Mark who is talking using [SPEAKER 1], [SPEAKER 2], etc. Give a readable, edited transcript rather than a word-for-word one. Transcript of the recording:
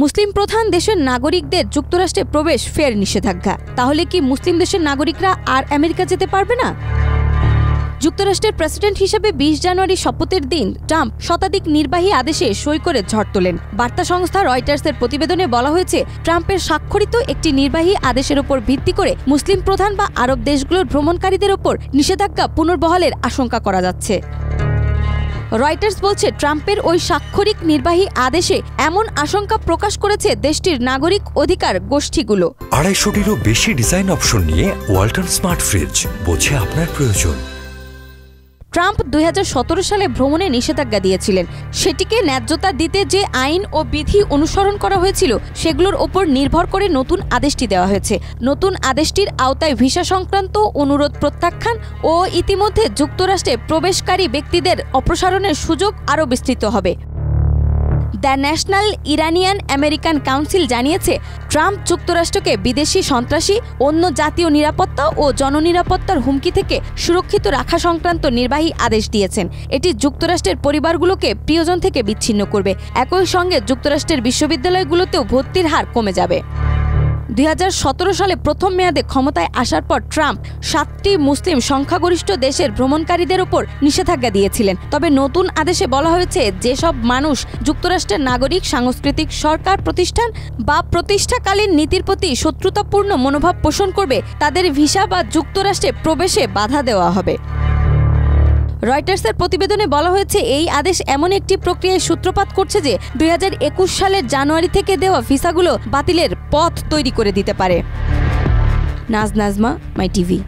[SPEAKER 1] মুসলিম প্রধান দেশের নাগরিকদের যুক্তরাষ্ট্রে প্রবেশ ফের নিষেধাজ্ঞা। তাহলে কি মুসলিম দেশের নাগরিকরা আর আমেরিকা যেতে পারবে না? যুক্তরাষ্ট্রের প্রেসিডেন্ট হিসেবে ২০ জানুয়ারি শপথের দিন ট্রাম্প শতাধিক নির্বাহী আদেশে সই করে ঝড় তোলেন। বার্তা সংস্থা রয়টার্সের প্রতিবেদনে বলা হয়েছে, ট্রাম্পের স্বাক্ষরিত একটি নির্বাহী আদেশের উপর ভিত্তি করে মুসলিম প্রধান বা আরব দেশগুলোর ভ্রমণকারীদের ওপর নিষেধাজ্ঞা পুনর্বহালের আশঙ্কা করা যাচ্ছে। রয়টার্স বলছে, ট্রাম্পের ওই স্বাক্ষরিক নির্বাহী আদেশে এমন আশঙ্কা প্রকাশ করেছে দেশটির নাগরিক অধিকার গোষ্ঠীগুলো।
[SPEAKER 2] ২৫০টিরও বেশি ডিজাইন অপশন নিয়ে ওয়ালটন স্মার্ট ফ্রিজ, বোঝে আপনার প্রয়োজন।
[SPEAKER 1] ট্রাম্প ২০১৭ সালে ভ্রমণে নিষেধাজ্ঞা দিয়েছিলেন। সেটিকে ন্যায্যতা দিতে যে আইন ও বিধি অনুসরণ করা হয়েছিল সেগুলোর ওপর নির্ভর করে নতুন আদেশটি দেওয়া হয়েছে। নতুন আদেশটির আওতায় ভিসা সংক্রান্ত অনুরোধ প্রত্যাখ্যান ও ইতিমধ্যে যুক্তরাষ্ট্রে প্রবেশকারী ব্যক্তিদের অপসারণের সুযোগ আরও বিস্তৃত হবে। The national Iranian American council জানিয়েছে, ট্রাম্প যুক্তরাষ্ট্রকে বিদেশি সন্ত্রাসী, অন্য জাতীয় নিরাপত্তা ও জননিরাপত্তার হুমকি থেকে সুরক্ষিত রাখা সংক্রান্ত নির্বাহী আদেশ দিয়েছেন। এটি যুক্তরাষ্ট্রের পরিবারগুলোকে প্রিয়জন থেকে বিচ্ছিন্ন করবে। একই সঙ্গে যুক্তরাষ্ট্রের বিশ্ববিদ্যালয়গুলোতেও ভর্তির হার কমে যাবে। ২০১৭ সালে প্রথম মেয়াদে ক্ষমতায় আসার পর ট্রাম্প ৭টি মুসলিম সংখ্যাগরিষ্ঠ দেশের ভ্রমণকারীদের ওপর নিষেধাজ্ঞা দিয়েছিলেন। তবে নতুন আদেশে বলা হয়েছে, যেসব মানুষ যুক্তরাষ্ট্রের নাগরিক, সাংস্কৃতিক, সরকার প্রতিষ্ঠান বা প্রতিষ্ঠাকালীন নীতির প্রতি শত্রুতাপূর্ণ মনোভাব পোষণ করবে তাদের ভিসা বা যুক্তরাষ্ট্রে প্রবেশে বাধা দেওয়া হবে। রয়টার্সের প্রতিবেদনে বলা হয়েছে, এই আদেশ এমন একটি প্রক্রিয়ায় সূত্রপাত করছে যে ২০২১ সালের জানুয়ারি থেকে দেওয়া ভিসাগুলো বাতিলের পথ তৈরি করে দিতে পারে। নাজমা, মাই টিভি।